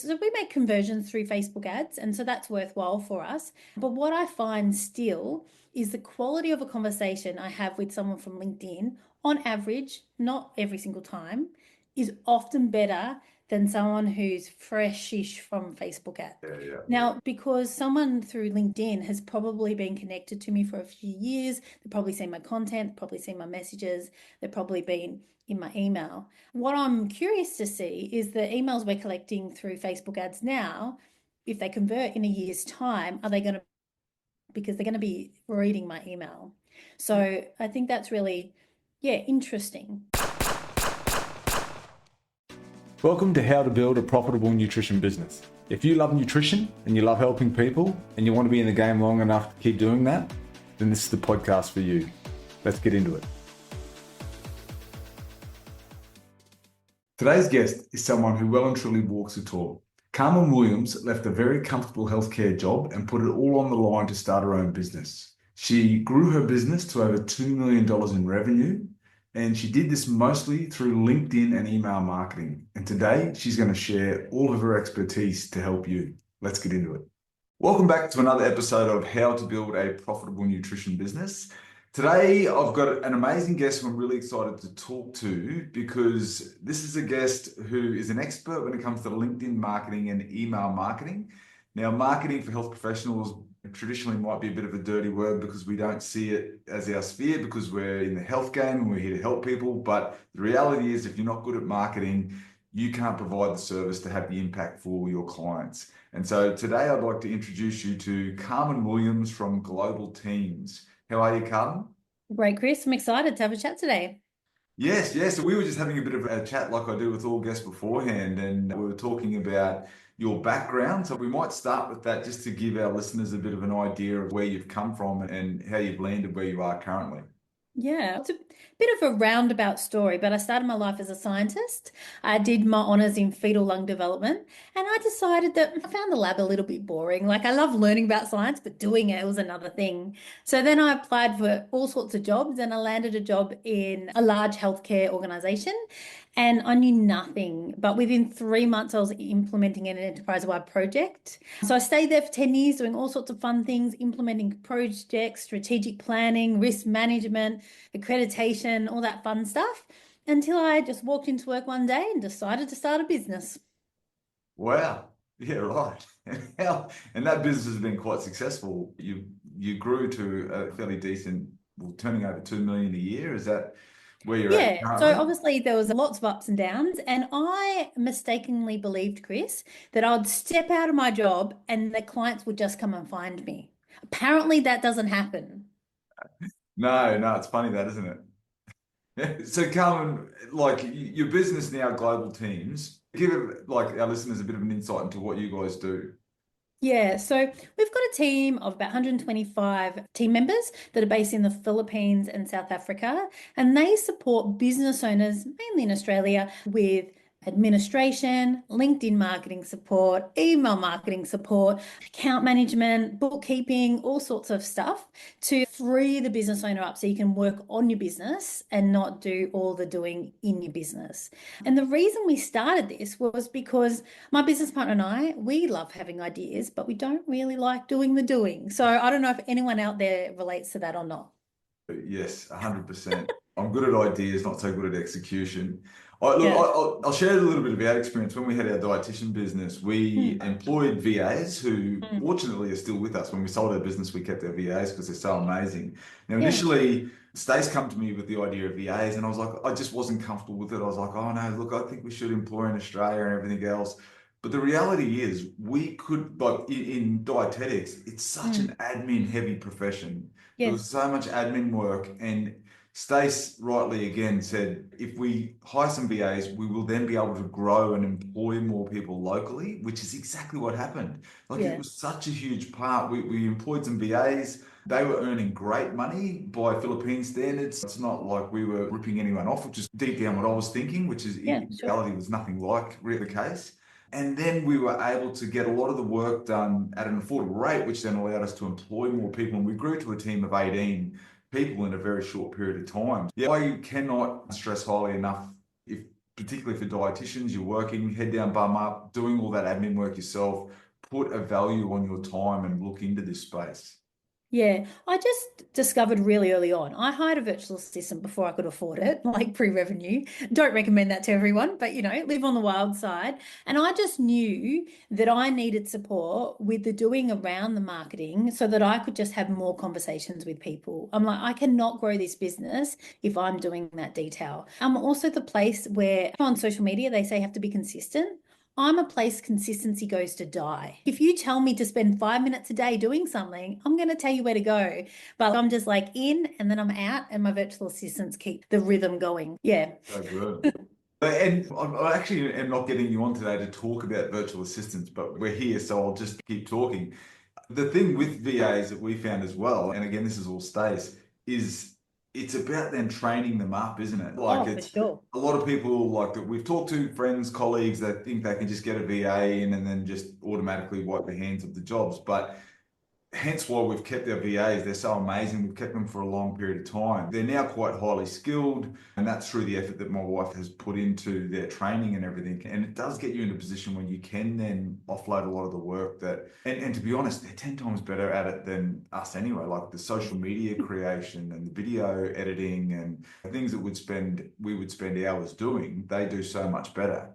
So we make conversions through Facebook ads, and so that's worthwhile for us. But what I find still is the quality of a conversation I have with someone from LinkedIn, on average, not every single time, is often better than someone who's freshish from Facebook ads. Yeah, yeah. Now, because someone through LinkedIn has probably been connected to me for a few years, they've probably seen my content, probably seen my messages, they've probably been in my email. What I'm curious to see is the emails we're collecting through Facebook ads now, if they convert in a year's time, are they going to, because they're going to be reading my email. So I think that's really, yeah, interesting. Welcome to How to Build a Profitable Nutrition Business. If you love nutrition and you love helping people and you want to be in the game long enough to keep doing that, then this is the podcast for you. Let's get into it. Today's guest is someone who well and truly walks the talk. Carmen Williams left a very comfortable healthcare job and put it all on the line to start her own business. She grew her business to over $2 million in revenue, and she did this mostly through LinkedIn and email marketing. And today she's going to share all of her expertise to help you. Let's get into it. Welcome back to another episode of How to Build a Profitable Nutrition Business. Today, I've got an amazing guest who I'm really excited to talk to because this is a guest who is an expert when it comes to LinkedIn marketing and email marketing. Now, marketing for health professionals traditionally might be a bit of a dirty word because we don't see it as our sphere because we're in the health game and we're here to help people. But the reality is, if you're not good at marketing, you can't provide the service to have the impact for your clients. And so today I'd like to introduce you to Carmen Williams from Global Teams. How are you, Carmen? Great, Chris. I'm excited to have a chat today. Yes, yes. So we were just having a bit of a chat like I do with all guests beforehand, and we were talking about your background. So we might start with that just to give our listeners a bit of an idea of where you've come from and how you've landed where you are currently. Yeah, it's a bit of a roundabout story, but I started my life as a scientist. I did my honors in fetal lung development, and I decided that I found the lab a little bit boring. Like, I love learning about science, but doing it was another thing. So then I applied for all sorts of jobs, and I landed a job in a large healthcare organization. And I knew nothing, but within 3 months, I was implementing an enterprise-wide project. So I stayed there for 10 years doing all sorts of fun things, implementing projects, strategic planning, risk management, accreditation, all that fun stuff, until I just walked into work one day and decided to start a business. Wow. Yeah, right. And that business has been quite successful. You grew to a fairly decent, well, turning over 2 million a year. Is that where you're at Yeah, so currently? obviously there was lots of ups and downs, and I mistakenly believed, Chris, that I'd step out of my job and the clients would just come and find me. Apparently that doesn't happen. No, no, it's funny that, isn't it? So, Carmen, like your business now, Global Teams, give like our listeners a bit of an insight into what you guys do. Yeah, so we've got a team of about 125 team members that are based in the Philippines and South Africa, and they support business owners, mainly in Australia, with administration, LinkedIn marketing support, email marketing support, account management, bookkeeping, all sorts of stuff to free the business owner up so you can work on your business and not do all the doing in your business. And the reason we started this was because my business partner and I, we love having ideas, but we don't really like doing the doing. So I don't know if anyone out there relates to that or not. Yes, 100%. I'm good at ideas, not so good at execution. Look, Yeah. I'll share a little bit of our experience. When we had our dietitian business, we Mm, employed VAs who mm. fortunately are still with us. When we sold our business, we kept our VAs because they're so amazing. Now, Yeah. initially, Stace come to me with the idea of VAs, and I was like, I just wasn't comfortable with it. I was like, oh no, look, I think we should employ in Australia and everything else. But the reality is, we could, like in dietetics, it's such Mm. an admin heavy profession. There was Yes. so much admin work, and Stace rightly again said, if we hire some VAs, we will then be able to grow and employ more people locally, which is exactly what happened. Like it Yeah. was such a huge part. We employed some VAs. They were earning great money by Philippine standards. It's not like we were ripping anyone off, which is deep down what I was thinking, which is Yeah, in sure. reality was nothing like really the case. And then we were able to get a lot of the work done at an affordable rate, which then allowed us to employ more people. And we grew to a team of 18 people in a very short period of time. Yeah, I cannot stress highly enough if particularly for dietitians, you're working head down, bum up, doing all that admin work yourself. Put a value on your time and look into this space. Yeah, I just discovered really early on. I hired a virtual assistant before I could afford it, like pre-revenue. Don't recommend that to everyone, but live on the wild side. And I just knew that I needed support with the doing around the marketing so that I could just have more conversations with people. I'm like, I cannot grow this business if I'm doing that detail. I'm also the place where on social media they say you have to be consistent. I'm a place consistency goes to die. If you tell me to spend 5 minutes a day doing something, I'm going to tell you where to go. But I'm just like in and then I'm out, and my virtual assistants keep the rhythm going. Yeah. So good. And I actually am not getting you on today to talk about virtual assistants, but we're here, so I'll just keep talking. The thing with VAs that we found as well, and again, this is all Stace, is it's about then training them up, isn't it? Like Oh, for it's sure. a lot of people like that we've talked to, friends, colleagues that think they can just get a VA in and then just automatically wipe their hands of the jobs. But hence why we've kept our VAs. They're so amazing. We've kept them for a long period of time. They're now quite highly skilled, and that's through the effort that my wife has put into their training and everything. And it does get you in a position when you can then offload a lot of the work and to be honest, they're 10 times better at it than us anyway. Like the social media creation and the video editing and things that we would spend hours doing, they do so much better.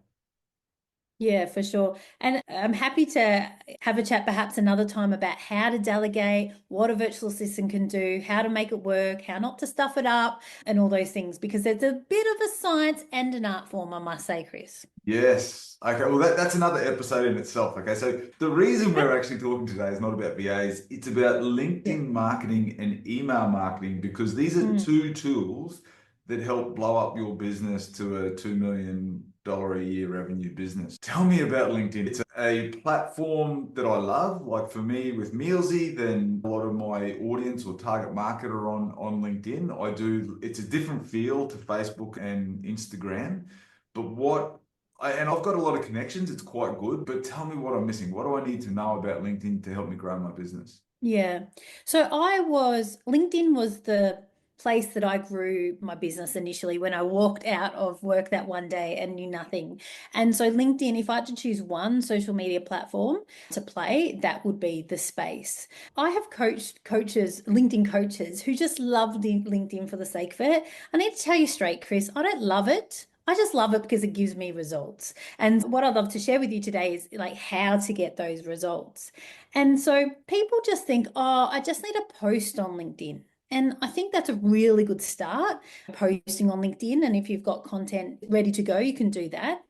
Yeah, for sure. And I'm happy to have a chat perhaps another time about how to delegate, what a virtual assistant can do, how to make it work, how not to stuff it up, and all those things, because there's a bit of a science and an art form, I must say, Chris. Yes. Okay. Well, that's another episode in itself. Okay. So the reason we're actually talking today is not about VAs. It's about Yeah. LinkedIn marketing and email marketing because these are Mm. two tools that help blow up your business to a $2 million a year revenue business. Tell me about LinkedIn. It's a platform that I love. Like for me with MEALZEE, then a lot of my audience or target market are on LinkedIn. It's a different feel to Facebook and Instagram. But and I've got a lot of connections. It's quite good, but tell me what I'm missing. What do I need to know about LinkedIn to help me grow my business? Yeah. So LinkedIn was the place that I grew my business initially when I walked out of work that one day and knew nothing. And so LinkedIn, if I had to choose one social media platform to play, that would be the space. I have LinkedIn coaches who just love the LinkedIn for the sake of it. I need to tell you straight, Chris, I don't love it. I just love it because it gives me results. And what I'd love to share with you today is like how to get those results. And so people just think, oh, I just need a post on LinkedIn. And I think that's a really good start, posting on LinkedIn. And if you've got content ready to go, you can do that.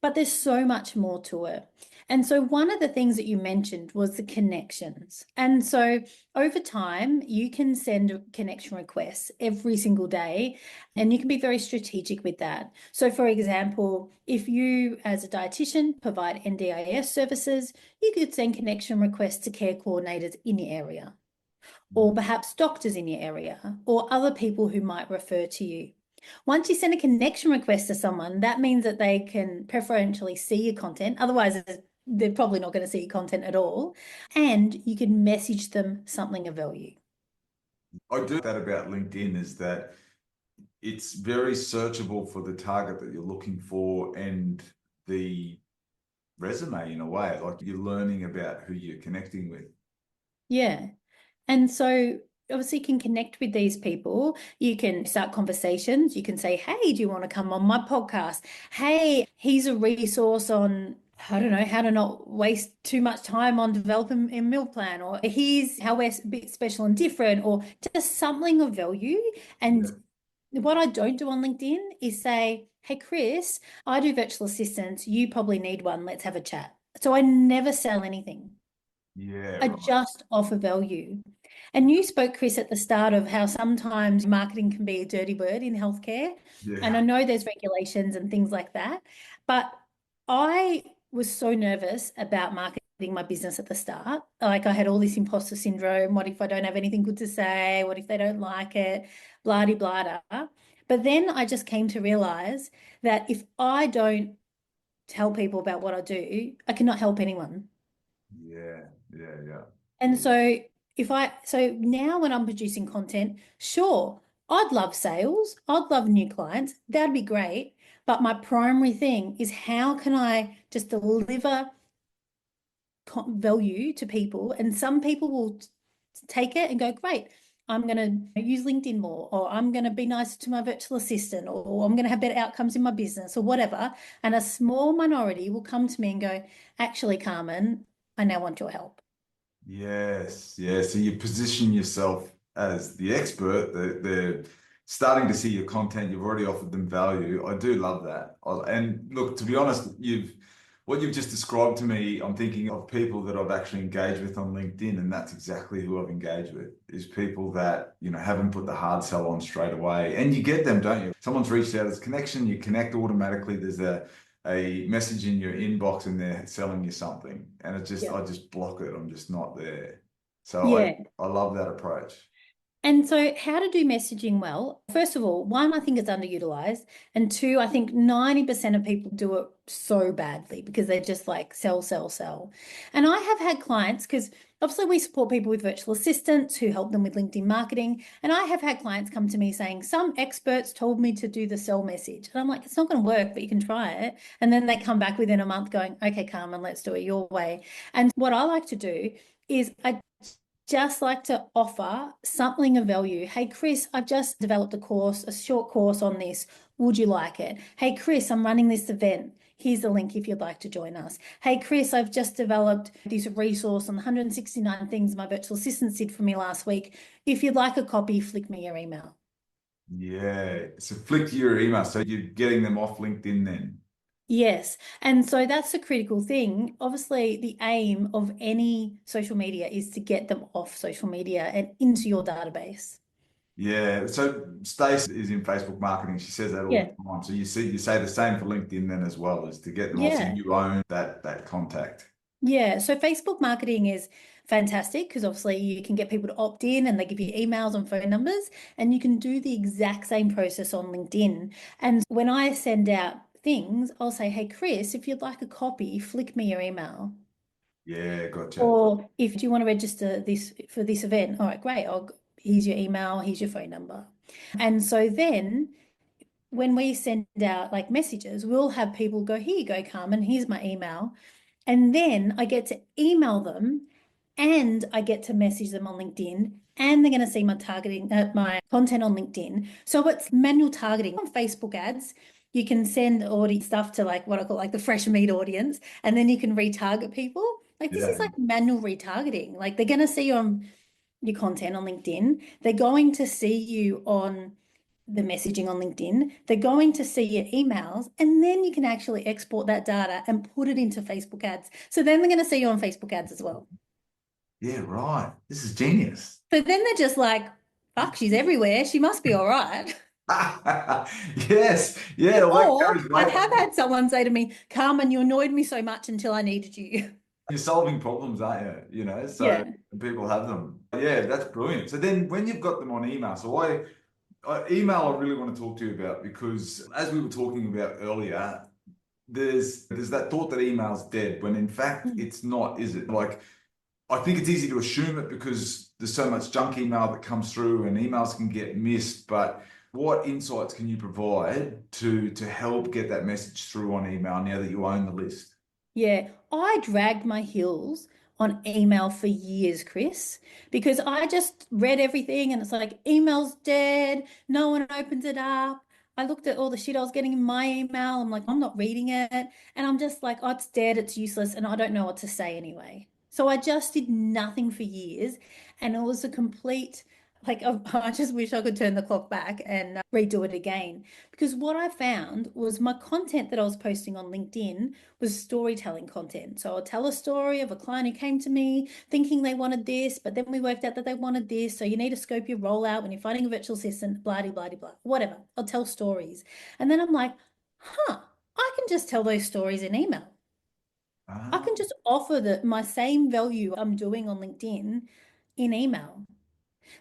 But there's so much more to it. And so one of the things that you mentioned was the connections. And so over time, you can send connection requests every single day, and you can be very strategic with that. So, for example, if you, as a dietitian, provide NDIS services, you could send connection requests to care coordinators in your area, or perhaps doctors in your area, or other people who might refer to you. Once you send a connection request to someone, that means that they can preferentially see your content. Otherwise, they're probably not going to see your content at all. And you can message them something of value. I do that about LinkedIn is that it's very searchable for the target that you're looking for and the resume in a way. Like you're learning about who you're connecting with. Yeah. And so obviously you can connect with these people. You can start conversations. You can say, hey, do you want to come on my podcast? Hey, he's a resource on, I don't know, how to not waste too much time on developing a meal plan, or here's how we're a bit special and different, or just something of value. Yeah. And what I don't do on LinkedIn is say, hey, Chris, I do virtual assistants. You probably need one. Let's have a chat. So I never sell anything. Yeah, I right. just offer value. And you spoke, Chris, at the start of how sometimes marketing can be a dirty word in healthcare. And I Yeah. know there's regulations and things like that. But I was so nervous about marketing my business at the start. Like I had all this imposter syndrome. What if I don't have anything good to say? What if they don't like it? Blah, de, blah, blah. But then I just came to realize that if I don't tell people about what I do, I cannot help anyone. Yeah. Yeah. Yeah. And Yeah. so now when I'm producing content, sure, I'd love sales, I'd love new clients, that'd be great. But my primary thing is how can I just deliver value to people? And some people will take it and go, great, I'm going to use LinkedIn more, or I'm going to be nicer to my virtual assistant, or I'm going to have better outcomes in my business, or whatever. And a small minority will come to me and go, actually, Carmen, I now want your help. Yes, yeah. So you position yourself as the expert. They're starting to see your content. You've already offered them value. I do love that. And look, to be honest, what you've just described to me, I'm thinking of people that I've actually engaged with on LinkedIn, and that's exactly who I've engaged with, is people that, haven't put the hard sell on straight away. And you get them, don't you? Someone's reached out as connection, you connect automatically. There's a message in your inbox and they're selling you something, and Yeah. I just block it. I'm just not there. So Yeah. I love that approach. And so, how to do messaging well? First of all, one, I think it's underutilized. And two, I think 90% of people do it so badly because they're just like sell, sell, sell. And I have had clients, because obviously we support people with virtual assistants who help them with LinkedIn marketing. And I have had clients come to me saying, some experts told me to do the sell message. And I'm like, it's not going to work, but you can try it. And then they come back within a month going, okay, Carmen, let's do it your way. And what I like to do is I just like to offer something of value. Hey, Chris, I've just developed a course, a short course on this. Would you like it? Hey, Chris, I'm running this event. Here's the link if you'd like to join us. Hey, Chris, I've just developed this resource on 169 things my virtual assistant did for me last week. If you'd like a copy, flick me your email. Yeah. So flick your email. So you're getting them off LinkedIn then. Yes. And so that's the critical thing. Obviously, the aim of any social media is to get them off social media and into your database. Yeah. So Stacey is in Facebook marketing. She says that all Yeah. the time. So you say the same for LinkedIn then as well, is to get them off so Yeah. you own that contact. Yeah, so Facebook marketing is fantastic because obviously you can get people to opt in and they give you emails and phone numbers, and you can do the exact same process on LinkedIn. And when I send out things, I'll say, hey, Chris, if you'd like a copy, flick me your email. Yeah, gotcha. Or if you want to register this for this event, all right, great. Here's your email, here's your phone number. And so then when we send out like messages, we'll have people go, here you go, Carmen, here's my email. And then I get to email them and I get to message them on LinkedIn and they're going to see my targeting, my content on LinkedIn. So it's manual targeting on Facebook ads. You can send audience stuff to like what I call like the fresh meat audience, and then you can retarget people. Like this is Yeah. like manual retargeting. Like they're going to see you on your content on LinkedIn. They're going to see you on the messaging on LinkedIn. They're going to see your emails, and then you can actually export that data and put it into Facebook ads. So then they're going to see you on Facebook ads as well. Yeah, right. This is genius. So then they're just like, fuck, she's everywhere. She must be all right. Yes. Yeah, like Or Gary's I mate. have had someone say to me, Carmen, you annoyed me so much until I needed you. You're solving problems, aren't you? So Yeah. people have them. Yeah, that's brilliant. So then when you've got them on email, email I really want to talk to you about, because as we were talking about earlier, there's that thought that email's dead when in fact Mm. it's not, is it? Like I think it's easy to assume it because there's so much junk email that comes through and emails can get missed, but what insights can you provide to help get that message through on email now that you own the list? Yeah, I dragged my heels on email for years, Chris, because I just read everything and it's like email's dead, no one opens it up. I looked at all the shit I was getting in my email. I'm like, I'm not reading it. And I'm just like, oh, it's dead, it's useless, and I don't know what to say anyway. So I just did nothing for years. And it was a complete, like, I just wish I could turn the clock back and redo it again. Because what I found was my content that I was posting on LinkedIn was storytelling content. So I'll tell a story of a client who came to me thinking they wanted this, but then we worked out that they wanted this. So you need to scope your rollout when you're finding a virtual assistant, blah, blah, blah, blah, whatever. I'll tell stories. And then I'm like, huh, I can just tell those stories in email. I Ah, can just offer my same value I'm doing on LinkedIn in email.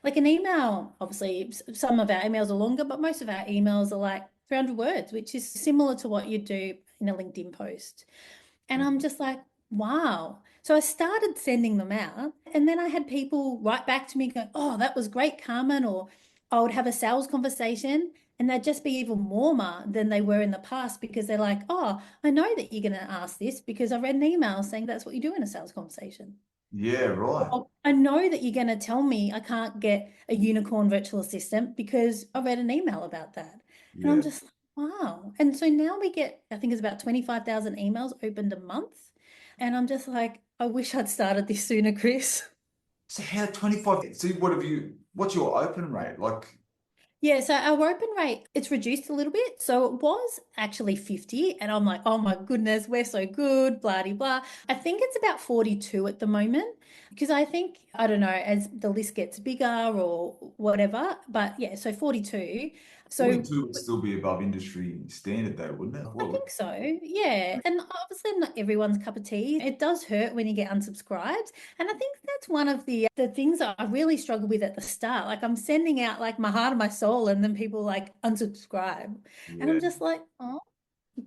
Like an email, obviously, some of our emails are longer, but most of our emails are like 300 words, which is similar to what you do in a LinkedIn post. And I'm just like, wow. So I started sending them out. And then I had people write back to me going, oh, that was great, Carmen. Or I would have a sales conversation. and they'd just be even warmer than they were in the past because they're like, oh, I know that you're going to ask this because I read an email saying that's what you do in a sales conversation. Yeah, right. Or, I know that you're going to tell me I can't get a unicorn virtual assistant because I read an email about that. And I'm Yeah. just, wow. And so now we get, I think it's about 25,000 emails opened a month. And I'm just like, I wish I'd started this sooner, Chris. So how 25? See, what's your open rate? Like, Yeah, so our open rate, it's reduced a little bit. So it was actually 50. And I'm like, oh my goodness, we're so good, blah, de, blah. I think it's about 42 at the moment because I think, I don't know, as the list gets bigger or whatever. But yeah, so 42. So 42 would still be above industry standard though, wouldn't it? I What? think so. Yeah. And obviously not everyone's cup of tea. It does hurt when you get unsubscribed. And I think that's one of the things that I really struggle with at the start. Like I'm sending out like my heart and my soul and then people like unsubscribe. And Yeah. I'm just like, oh,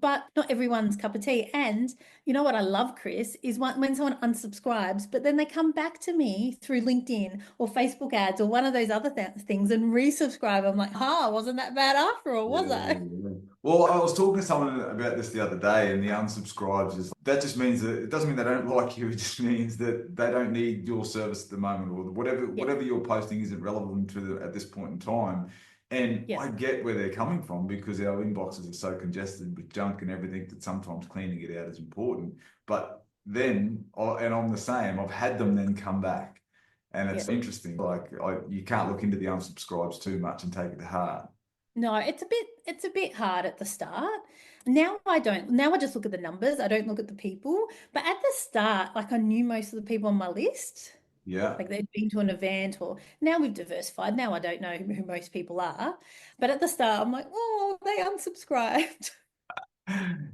but not everyone's cup of tea. And you know what I love, Chris, is when someone unsubscribes, but then they come back to me through LinkedIn or Facebook ads or one of those other things and resubscribe. I'm like, oh, wasn't that bad after all, Yeah, was I? yeah. Well, I was talking to someone about this the other day, and the unsubscribes is that just means that it doesn't mean they don't like you. It just means that they don't need your service at the moment, or Yeah. whatever you're posting isn't relevant to them at this point in time. And Yeah. I get where they're coming from because our inboxes are so congested with junk and everything that sometimes cleaning it out is important. But then, and I'm the same. I've had them then come back, and Yeah. it's interesting. Like you can't look into the unsubscribes too much and take it to heart. No, it's a bit hard at the start. Now I don't. Now I just look at the numbers. I don't look at the people. But at the start, like I knew most of the people on my list. Yeah. Like they'd been to an event or now we've diversified. Now I don't know who most people are. But at the start, I'm like, oh, they unsubscribed.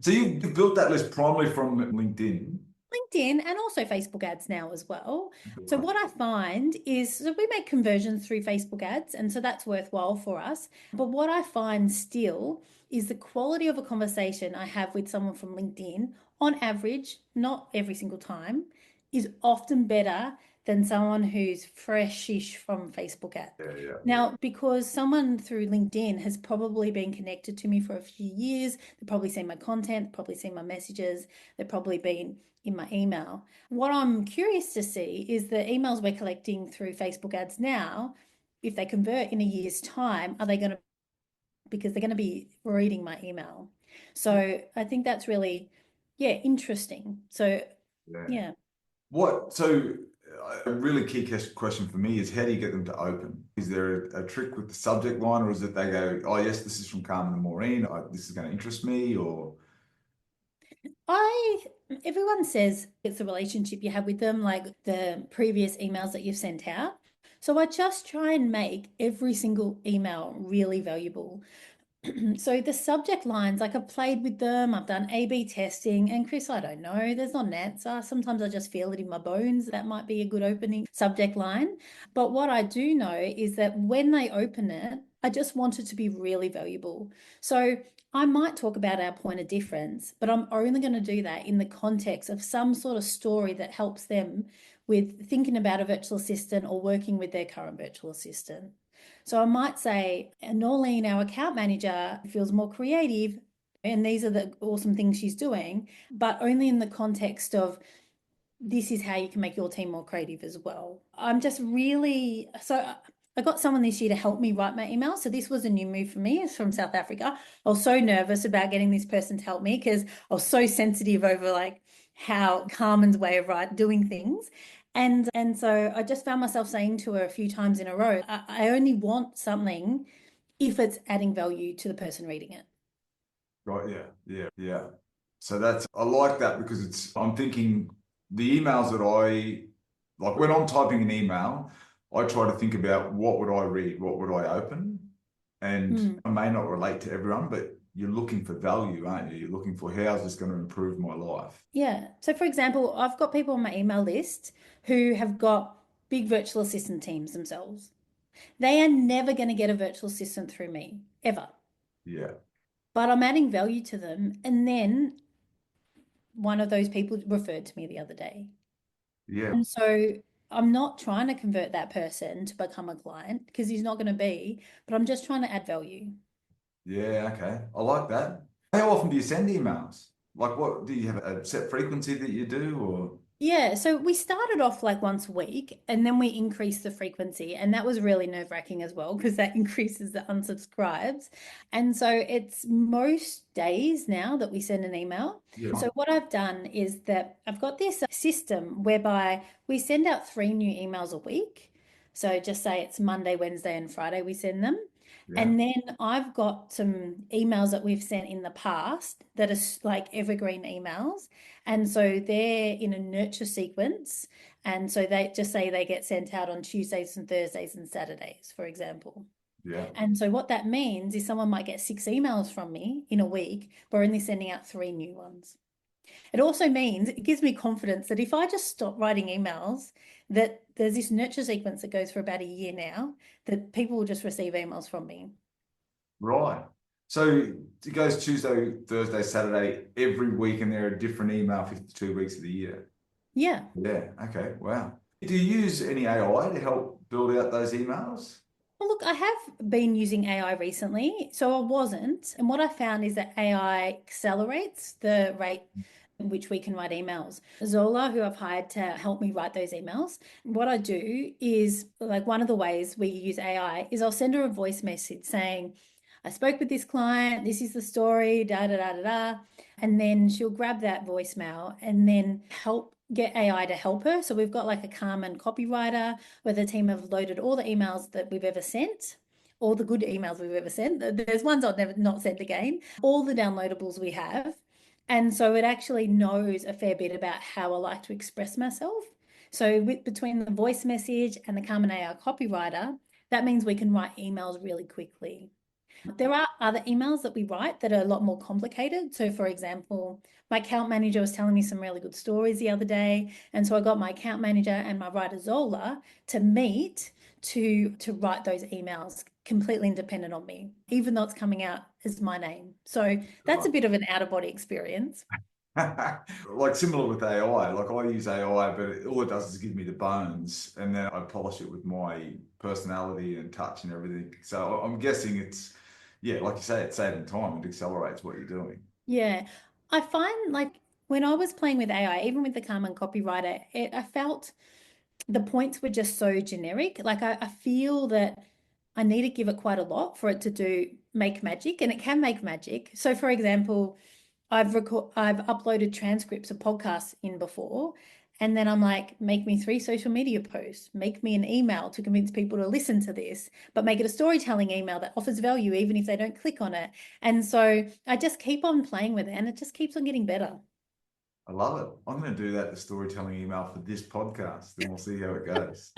So you built that list primarily from LinkedIn. LinkedIn and also Facebook ads now as well. So Right. what I find is so we make conversions through Facebook ads, and so that's worthwhile for us. But what I find still is the quality of a conversation I have with someone from LinkedIn, on average, not every single time, is often better than someone who's freshish from Facebook ads. Yeah, yeah. Now, because someone through LinkedIn has probably been connected to me for a few years, they've probably seen my content, probably seen my messages, they've probably been in my email. What I'm curious to see is the emails we're collecting through Facebook ads now, if they convert in a year's time, are they going to, because they're going to be reading my email. So I think that's really, yeah, interesting. So, Yeah. yeah. So a really key question for me is how do you get them to open? Is there a trick with the subject line, or is it they go, oh, yes, this is from Carmen and Maureen. This is going to interest me, or I Everyone says it's the relationship you have with them, like the previous emails that you've sent out. So I just try and make every single email really valuable. So the subject lines, like I've played with them, I've done A/B testing, and Chris, I don't know, there's not an answer. Sometimes I just feel it in my bones. That might be a good opening subject line. But what I do know is that when they open it, I just want it to be really valuable. So I might talk about our point of difference, but I'm only going to do that in the context of some sort of story that helps them with thinking about a virtual assistant or working with their current virtual assistant. So I might say, Norleen, our account manager, feels more creative, and these are the awesome things she's doing, but only in the context of this is how you can make your team more creative as well. I'm just really so I got someone this year to help me write my email. So this was a new move for me. It's from South Africa. I was so nervous about getting this person to help me because I was so sensitive over like how Carmen's way of doing things. And so I just found myself saying to her a few times in a row, I only want something if it's adding value to the person reading it. right? Yeah, yeah, yeah. So I like that because I'm thinking the emails that like when I'm typing an email, I try to think about what would I read, what would I open, and Mm. I may not relate to everyone, but you're looking for value, aren't you? You're looking for how's this going to improve my life. Yeah. So, for example, I've got people on my email list who have got big virtual assistant teams themselves. They are never going to get a virtual assistant through me, ever. Yeah, But I'm adding value to them. And then one of those people referred to me the other day. yeah, And so I'm not trying to convert that person to become a client because he's not going to be, but I'm just trying to add value. Yeah, okay. I like that. How often do you send emails? Like, what do you have a set frequency that you do, or? Yeah, so we started off like once a week and then we increased the frequency. And that was really nerve-wracking as well because that increases the unsubscribes. And so it's most days now that we send an email. Yeah. So what I've done is that I've got this system whereby we send out 3 new emails a week. So just say it's Monday, Wednesday, and Friday we send them. Yeah. And then I've got some emails that we've sent in the past that are like evergreen emails. And so they're in a nurture sequence. And so they just say they get sent out on Tuesdays and Thursdays and Saturdays, for example. Yeah. And so what that means is someone might get 6 emails from me in a week, but we're only sending out 3 new ones. It also means it gives me confidence that if I just stop writing emails, that there's this nurture sequence that goes for about a year now, that people will just receive emails from me. Right. So it goes Tuesday, Thursday, Saturday every week, and they're a different email 52 weeks of the year. Yeah. Yeah. Okay. Wow. Do you use any AI to help build out those emails? Well, look, I have been using AI recently, so I wasn't. And what I found is that AI accelerates the rate in which we can write emails. Zola, who I've hired to help me write those emails, what I do is like one of the ways we use AI is I'll send her a voice message saying, I spoke with this client, this is the story, da da da da da. And then she'll grab that voicemail and then help get AI to help her. So we've got like a Carmen copywriter where the team have loaded all the emails that we've ever sent, all the good emails we've ever sent. There's ones I'll never not send again, all the downloadables we have. And so it actually knows a fair bit about how I like to express myself. So between the voice message and the Carmen AI copywriter, that means we can write emails really quickly. There are other emails that we write that are a lot more complicated. So, for example, my account manager was telling me some really good stories the other day. And so I got my account manager and my writer Zola to meet to write those emails completely independent on me, even though it's coming out as my name. So that's a bit of an out of body experience. Like similar with AI, like I use AI, but all it does is give me the bones, and then I polish it with my personality and touch and everything. So I'm guessing it's, yeah, like you say, it's saving time. It accelerates what you're doing. Yeah. I find like when I was playing with AI, even with the Carmen copywriter, I felt the points were just so generic. Like I feel that I need to give it quite a lot for it to do make magic, and it can make magic. So, for example, I've uploaded transcripts of podcasts in before, and then I'm like, make me 3 social media posts, make me an email to convince people to listen to this, but make it a storytelling email that offers value even if they don't click on it. And so I just keep on playing with it, and it just keeps on getting better. I love it. I'm going to do that, the storytelling email for this podcast, and we'll see how it goes.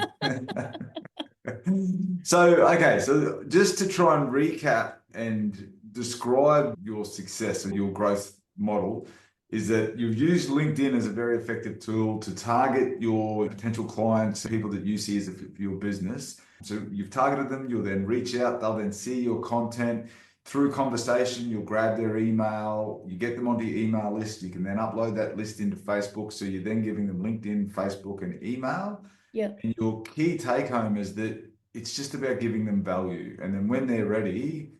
So, okay, so just to try and recap and describe your success and your growth model, is that you've used LinkedIn as a very effective tool to target your potential clients, people that you see as a fit for your business. So you've targeted them, you'll then reach out, they'll then see your content. Through conversation, you'll grab their email, you get them onto your email list, you can then upload that list into Facebook. So you're then giving them LinkedIn, Facebook, and email. Yeah. And your key take home is that it's just about giving them value. And then when they're ready,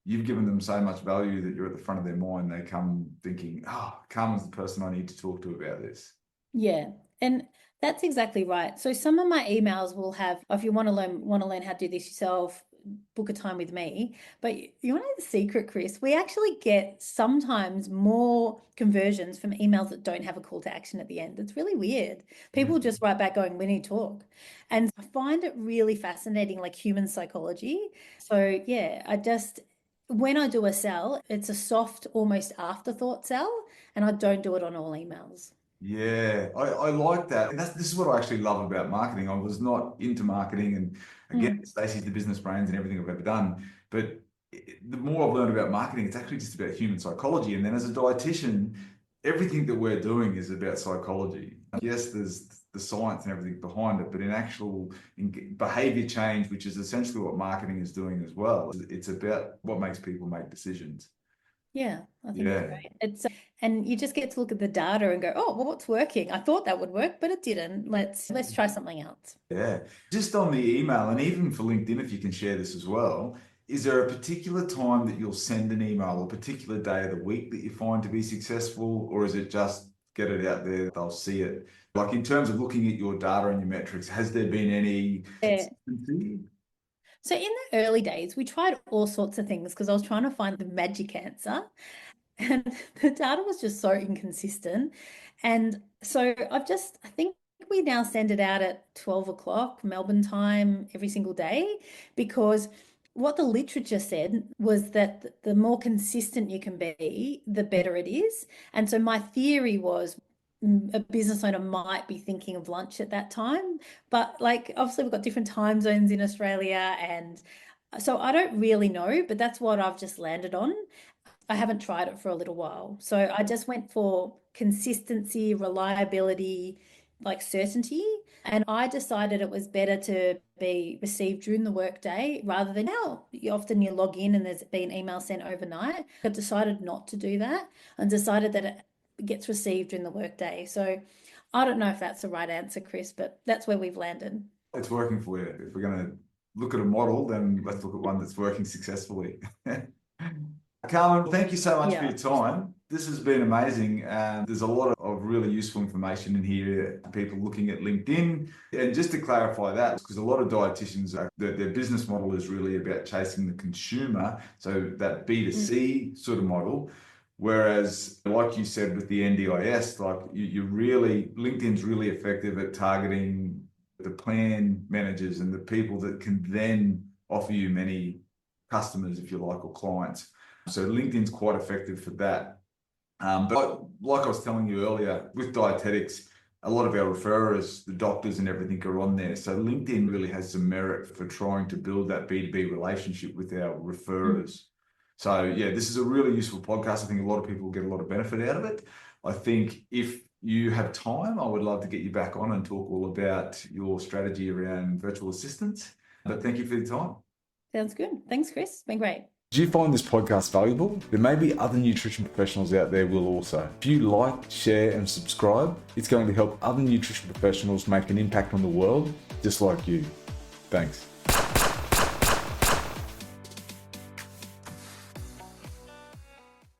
you've given them so much value that you're at the front of their mind. They come thinking, oh, Carmen's the person I need to talk to about this. Yeah, and that's exactly right. So some of my emails will have, if you want to learn how to do this yourself, book a time with me. But you want to know the secret, Chris? We actually get sometimes more conversions from emails that don't have a call to action at the end. It's really weird. People Mm. just write back going, "We need to talk," and I find it really fascinating, like human psychology. So yeah, when I do a sell, it's a soft, almost afterthought sell, and I don't do it on all emails. Yeah, I like that. And this is what I actually love about marketing. I was not into marketing, and again, Mm. Stacey's the business brains and everything I've ever done. But the more I've learned about marketing, it's actually just about human psychology. And then as a dietitian, everything that we're doing is about psychology. Yes, there's the science and everything behind it, but in behavior change, which is essentially what marketing is doing as well, it's about what makes people make decisions. Yeah, I think it's Yeah. great. And you just get to look at the data and go, oh, well, what's working? I thought that would work, but it didn't. Let's try something else. Yeah. Just on the email, and even for LinkedIn, if you can share this as well, Is there a particular time that you'll send an email or a particular day of the week that you find to be successful, or is it just get it out there, they'll see it? Like in terms of looking at your data and your metrics, has there been any Yeah. consistency? So in the early days, we tried all sorts of things because I was trying to find the magic answer. And the data was just so inconsistent. And so I think we now send it out at 12 o'clock Melbourne time every single day because what the literature said was that the more consistent you can be, the better it is. And so my theory was a business owner might be thinking of lunch at that time. But like obviously we've got different time zones in Australia and so I don't really know, but that's what I've just landed on. I haven't tried it for a little while. So I just went for consistency, reliability, like certainty. And I decided it was better to be received during the workday rather than now. Often you log in and there's been email sent overnight. I decided not to do that and decided that it gets received during the workday. So I don't know if that's the right answer, Chris, but that's where we've landed. It's working for you. If we're going to look at a model, then let's look at one that's working successfully. Carmen, thank you so much for Yeah. your time. This has been amazing. There's a lot of really useful information in here for people looking at LinkedIn. And just to clarify that, because a lot of dietitians, their business model is really about chasing the consumer. So that B2C sort of model. Whereas, like you said with the NDIS, like LinkedIn's really effective at targeting the plan managers and the people that can then offer you many customers, if you like, or clients. So LinkedIn's quite effective for that. But like I was telling you earlier, with dietetics, a lot of our referrers, the doctors and everything are on there. So LinkedIn really has some merit for trying to build that B2B relationship with our referrers. So yeah, this is a really useful podcast. I think a lot of people get a lot of benefit out of it. I think if you have time, I would love to get you back on and talk all about your strategy around virtual assistants. But thank you for your time. Sounds good. Thanks, Chris. It's been great. Do you find this podcast valuable? There may be other nutrition professionals out there will also. If you like, share and subscribe, it's going to help other nutrition professionals make an impact on the world just like you. Thanks.